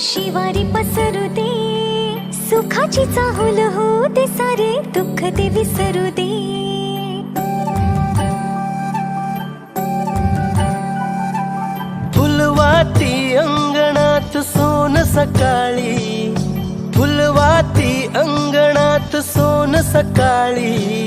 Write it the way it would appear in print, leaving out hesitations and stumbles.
शिवारी पसरू दे, सुखाची चाहुल होऊ दे, सारे दुःख ते विसरू दे. फुलवाती अंगणात सोन सकाळी, फुलवाती अंगणात सोन सकाळी.